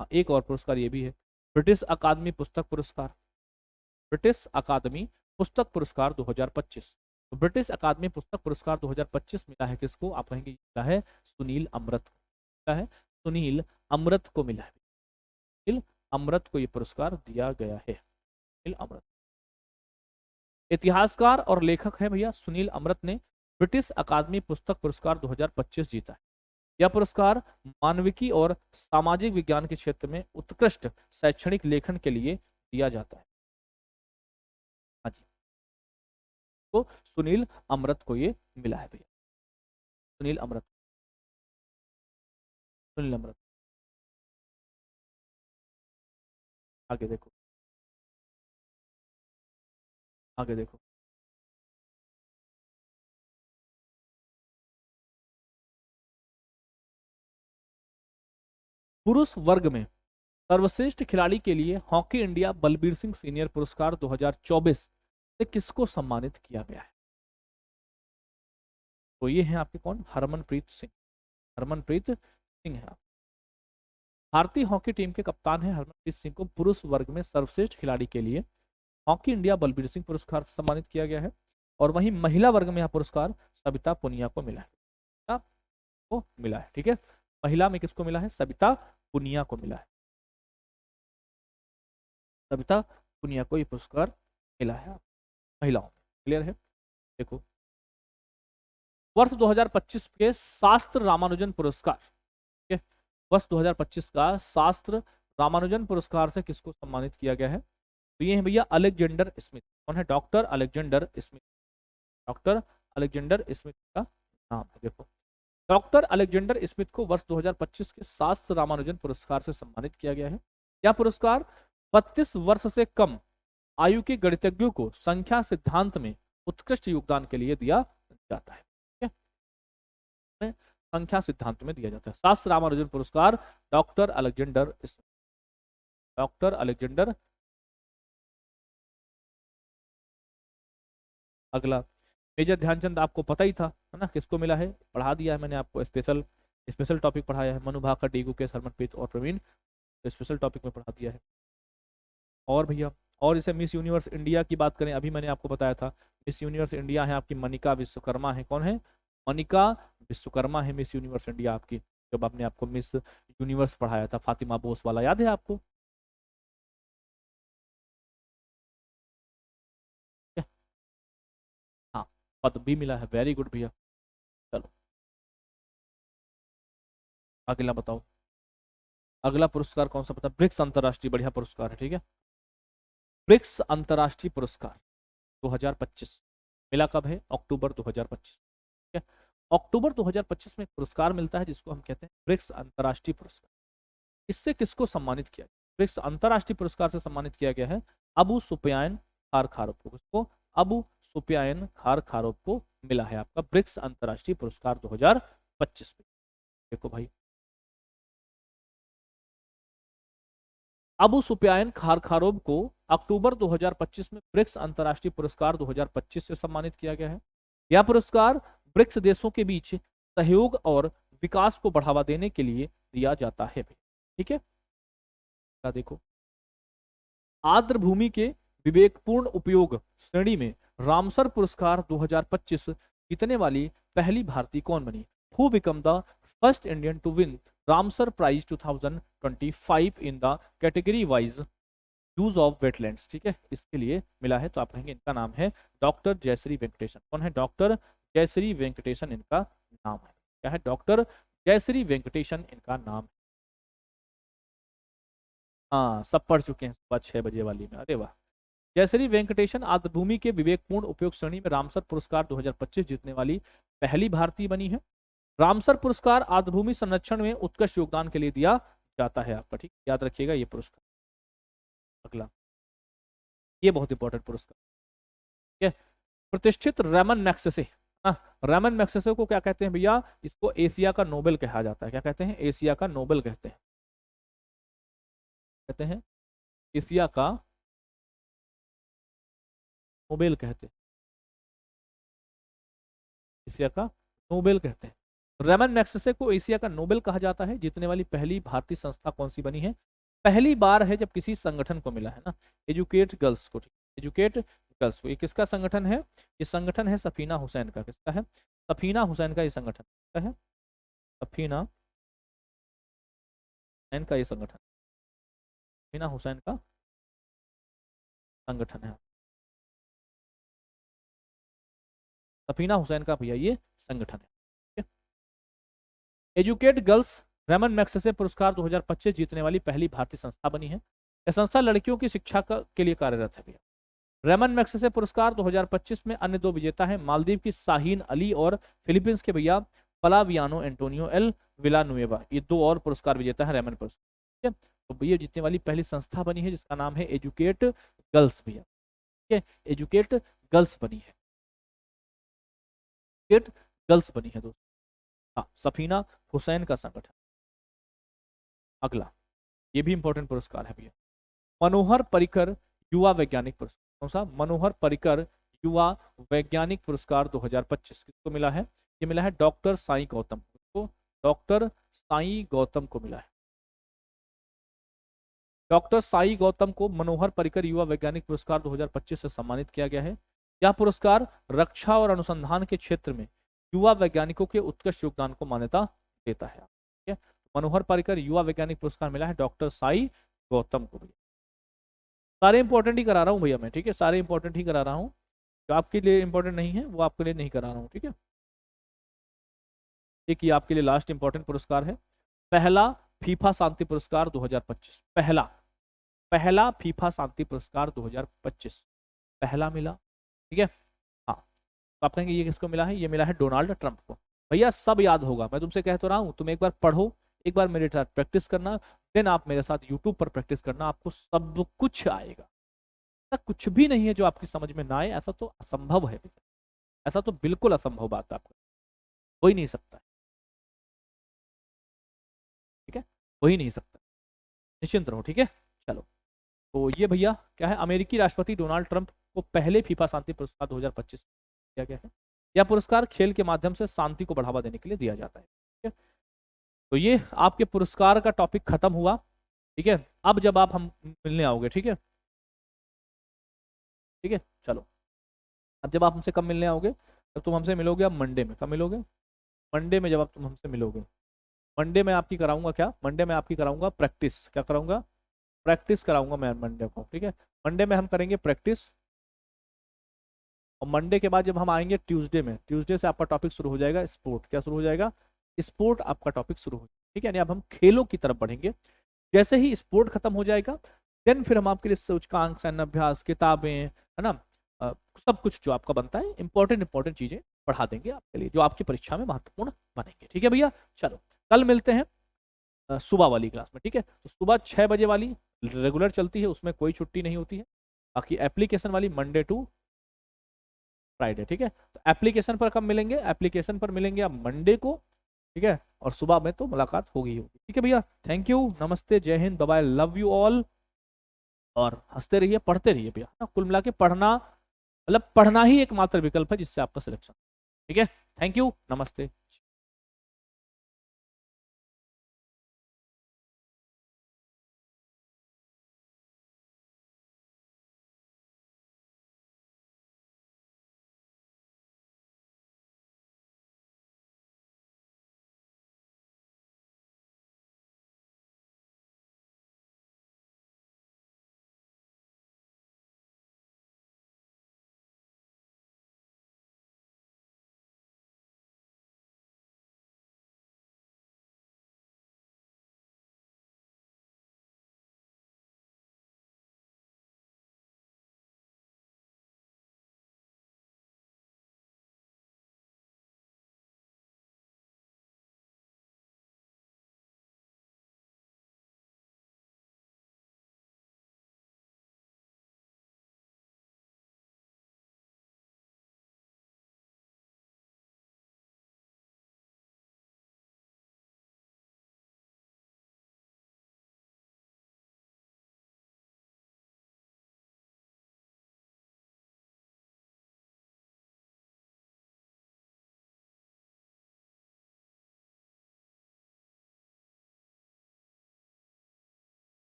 हाँ एक और पुरस्कार ये भी है, ब्रिटिश अकादमी पुस्तक पुरस्कार, ब्रिटिश अकादमी पुस्तक पुरस्कार 2025। तो ब्रिटिश अकादमी पुस्तक पुरस्कार 2025 मिला है किसको, आप कहेंगे मिला है सुनील अमृत को। मिला है सुनील अमृत को, मिला है सुनील अमृत को ये पुरस्कार दिया गया है। सुनील अमृत इतिहासकार और लेखक है भैया, सुनील अमृत ने ब्रिटिश अकादमी पुस्तक पुरस्कार 2025 जीता है। यह पुरस्कार मानविकी और सामाजिक विज्ञान के क्षेत्र में उत्कृष्ट शैक्षणिक लेखन के लिए दिया जाता है। हाँ जी, तो सुनील अमृत को ये मिला है भैया, सुनील अमृत, सुनील अमृत। आगे देखो, आगे देखो, पुरुष वर्ग में सर्वश्रेष्ठ खिलाड़ी के लिए hockey India Balbir Singh senior पुरस्कार 2024 से किसको सम्मानित किया गया है। तो ये है आपके कौन, हरमनप्रीत सिंह, हरमनप्रीत सिंह है। भारतीय हॉकी टीम के कप्तान हैं हरमनप्रीत सिंह को पुरुष वर्ग में सर्वश्रेष्ठ खिलाड़ी के लिए हॉकी इंडिया बलबीर सिंह पुरस्कार से सम्मानित किया गया है। और वहीं महिला वर्ग में यह पुरस्कार सविता पुनिया को मिला है, सविता को मिला है, ठीक है। महिला में किसको मिला है, सविता पुनिया को मिला है, सविता पुनिया को यह पुरस्कार मिला है महिलाओं में। क्लियर है। देखो, वर्ष 2025 के शास्त्र रामानुजन पुरस्कार, ठीक है, वर्ष 2025 का शास्त्र रामानुजन पुरस्कार से किसको सम्मानित किया गया है, तो ये है भैया अलेक्जेंडर स्मिथ। कौन है, doctor Alexander Smith, doctor Alexander Smith का नाम है। देखो, डॉक्टर अलेक्जेंडर स्मिथ को वर्ष 2025 के शास्त्र रामानुजन पुरस्कार से सम्मानित किया गया है। यह पुरस्कार 32 वर्ष से कम आयु के गणितज्ञों को संख्या सिद्धांत में उत्कृष्ट योगदान के लिए दिया जाता है। ठीक है, संख्या सिद्धांत में दिया जाता है। शास्त्र रामानुजन पुरस्कार डॉक्टर अलेक्जेंडर, डॉक्टर अलेक्जेंडर। अगला मेजर ध्यानचंद, आपको पता ही था है ना, किसको मिला है, पढ़ा दिया है मैंने आपको, स्पेशल स्पेशल टॉपिक पढ़ाया है, मनु भाकर, डी गुकेश, हरमनप्रीत और प्रवीण, तो स्पेशल टॉपिक में पढ़ा दिया है। और भैया, और जैसे मिस यूनिवर्स इंडिया की बात करें, अभी मैंने आपको बताया था मिस यूनिवर्स इंडिया है आपकी मनिका विश्वकर्मा है। कौन है? मनिका विश्वकर्मा है मिस यूनिवर्स इंडिया आपकी। जब आपने आपको मिस यूनिवर्स पढ़ाया था फातिमा बोस वाला, याद है आपको? क्या? हाँ, पद भी मिला है, वेरी गुड भैया। चलो अगला बताओ, अगला पुरस्कार कौन सा, पता? ब्रिक्स अंतरराष्ट्रीय, बढ़िया पुरस्कार है। ठीक है, ब्रिक्स अंतरराष्ट्रीय पुरस्कार 2025 मिला कब है? अक्टूबर 2025। ठीक है, अक्टूबर 2025 में एक पुरस्कार मिलता है जिसको हम कहते हैं ब्रिक्स अंतरराष्ट्रीय पुरस्कार। इससे किसको सम्मानित किया गया? ब्रिक्स अंतरराष्ट्रीय पुरस्कार से सम्मानित किया गया है अबू सुफियान खार खारोव को। किसको? अबू सुफियान खार खारोव को मिला है आपका ब्रिक्स अंतरराष्ट्रीय पुरस्कार 2025 में। देखो भाई, अबू सुफियान खार खारोव को अक्टूबर 2025 में ब्रिक्स अंतरराष्ट्रीय पुरस्कार 2025 से सम्मानित किया गया है। यह पुरस्कार ब्रिक्स देशों के बीच सहयोग और विकास को बढ़ावा देने के लिए दिया जाता है। ठीक है, देखो, आर्द्र भूमि के विवेकपूर्ण उपयोग श्रेणी में रामसर पुरस्कार 2025 जीतने वाली पहली भारतीय कौन बनी? Who become the first Indian to win Ramsar prize 2025 in the category wise use of wetlands. ठीक है, इसके लिए मिला है, तो आप कहेंगे इनका नाम है डॉक्टर जयश्री वेंकटेशन। कौन है? डॉक्टर जयश्री वेंकटेशन इनका नाम है। क्या है? डॉक्टर जयश्री वेंकटेशन इनका नाम। हाँ, सब पढ़ चुके हैं सुबह 6 बजे वाली में, अरे वाह। जयश्री वेंकटेशन आर्द्रभूमि के विवेकपूर्ण उपयोग श्रेणी में रामसर पुरस्कार 2025 जीतने वाली पहली भारतीय बनी है। रामसर पुरस्कार आर्द्रभूमि संरक्षण में उत्कृष्ट योगदान के लिए दिया जाता है आपका। ठीक, याद रखिएगा ये पुरस्कार। अगला, ये बहुत इंपॉर्टेंट पुरस्कार, ठीक है, प्रतिष्ठित रेमन मैग्सेसे। रेमन मैग्सेसे को क्या कहते हैं भैया? इसको एशिया का नोबेल कहा जाता है। क्या कहते हैं? एशिया का नोबेल कहते हैं। कहते हैं एशिया का नोबेल कहते हैं, एशिया का नोबेल कहते हैं। रेमन मैग्सेसे को एशिया का नोबेल कहा जाता है। जीतने वाली पहली भारतीय संस्था कौन सी बनी है? पहली बार है जब किसी संगठन को मिला है ना, एजुकेट गर्ल्स को। एजुकेट गर्ल्स को, ये किसका संगठन है? ये संगठन है सफीना हुसैन का। किसका है? सफीना हुसैन का ये संगठन। किसका है? सफीना हुसैन का ये संगठन, सफीना हुसैन का संगठन है। सफीना हुसैन का भैया ये संगठन है। एजुकेट गर्ल्स रेमन मैग्सेसे पुरस्कार 2025 जीतने वाली पहली भारतीय संस्था बनी है। यह संस्था लड़कियों की शिक्षा के लिए कार्यरत है भैया। रेमन मैग्सेसे पुरस्कार 2025 में अन्य दो विजेता हैं, मालदीव की शाहीन अली और फिलीपींस के भैया पलावियानो एंटोनियो एल विलानुएवा। ये दो और पुरस्कार विजेता है रेमन पुरस्कार। ठीक है, तो ये जीतने वाली पहली संस्था बनी है जिसका नाम है एजुकेट गर्ल्स भैया। ठीक है, एजुकेट गर्ल्स बनी है, एजुकेट गर्ल्स बनी है दोस्तों। हाँ, सफीना हुसैन का संगठन। अगला, ये भी इंपॉर्टेंट पुरस्कार है भैया, मनोहर पर्रिकर युवा वैज्ञानिक पुरस्कार। कौन सा? मनोहर पर्रिकर युवा वैज्ञानिक पुरस्कार 2025 किसको मिला है? ये मिला है डॉक्टर साई गौतम को। डॉक्टर साई गौतम को मिला है। डॉक्टर साई गौतम को मनोहर पर्रिकर युवा वैज्ञानिक पुरस्कार 2025 से सम्मानित किया गया है। यह पुरस्कार रक्षा और अनुसंधान के क्षेत्र में युवा वैज्ञानिकों के उत्कृष्ट योगदान को मान्यता देता है। ठीक है, मनोहर पर्रिकर युवा वैज्ञानिक पुरस्कार मिला है डॉक्टर साई गौतम को। सारे इंपॉर्टेंट ही करा रहा हूँ भैया मैं, ठीक है, सारे इंपॉर्टेंट ही करा रहा हूँ। जो आपके लिए इंपॉर्टेंट नहीं है वो आपके लिए नहीं करा रहा हूँ। ठीक है, एक ये आपके लिए लास्ट इंपॉर्टेंट पुरस्कार है, पहला फीफा शांति पुरस्कार 2025। पहला पहला फीफा शांति पुरस्कार 2025 पहला मिला। ठीक है, हाँ, तो आप कहेंगे ये किसको मिला है? ये मिला है डोनाल्ड ट्रंप को। भैया सब याद होगा, मैं तुमसे कह तो रहा हूँ, तुम एक बार पढ़ो, एक बार मेरे साथ प्रैक्टिस करना, देन आप मेरे साथ यूट्यूब पर प्रैक्टिस करना, आपको सब कुछ आएगा। ऐसा कुछ भी नहीं है जो आपकी समझ में ना आए, ऐसा तो असंभव है, ऐसा तो बिल्कुल असंभव बात है, आपको हो ही नहीं सकता, ठीक है, हो ही नहीं सकता, निश्चिंत रहो, ठीक है। चलो, तो ये भैया क्या है, अमेरिकी राष्ट्रपति डोनाल्ड ट्रंप को पहले फीफा शांति पुरस्कार 2025 दिया गया है। यह पुरस्कार खेल के माध्यम से शांति को बढ़ावा देने के लिए दिया जाता है, ठीक है। तो ये आपके पुरस्कार का टॉपिक खत्म हुआ, ठीक है। अब जब आप हम मिलने आओगे, ठीक है, ठीक है, चलो, अब जब आप हमसे कब मिलने आओगे, जब तुम हमसे मिलोगे आप मंडे में, कब मिलोगे, मंडे में जब आप तुम हमसे मिलोगे, मंडे में आपकी कराऊंगा क्या, मंडे में आपकी कराऊंगा प्रैक्टिस, क्या कराऊंगा, प्रैक्टिस कराऊंगा मैं मंडे को, ठीक है। मंडे में हम करेंगे प्रैक्टिस, और मंडे के बाद जब हम आएंगे ट्यूसडे में, ट्यूसडे से आपका टॉपिक शुरू हो जाएगा स्पोर्ट, क्या शुरू हो जाएगा, स्पोर्ट आपका टॉपिक शुरू हो जाएगा, ठीक है, यानी अब हम खेलों की तरफ बढ़ेंगे। जैसे ही स्पोर्ट खत्म हो जाएगा, देन फिर हम आपके लिए सूचकांक, सैन्य अभ्यास, किताबें, है ना, सब कुछ जो आपका बनता है, इंपॉर्टेंट इंपॉर्टेंट चीजें पढ़ा देंगे आपके लिए, जो आपकी परीक्षा में महत्वपूर्ण बनेंगे, ठीक है भैया। चलो, कल मिलते हैं सुबह वाली क्लास में, ठीक है। तो सुबह 6 बजे वाली रेगुलर चलती है, उसमें कोई छुट्टी नहीं होती है, बाकी एप्लीकेशन वाली मंडे टू फ्राइडे, ठीक है। तो एप्लीकेशन पर कब मिलेंगे, एप्लीकेशन पर मिलेंगे आप मंडे को, ठीक है, और सुबह में तो मुलाकात होगी होगी, ठीक है भैया। थैंक यू, नमस्ते, जय Hind, bye, love you all, और हंसते रहिए, पढ़ते रहिए भैया ना, कुल मिला के पढ़ना, मतलब पढ़ना ही एकमात्र विकल्प है जिससे आपका सिलेक्शन, ठीक है। थैंक यू, नमस्ते।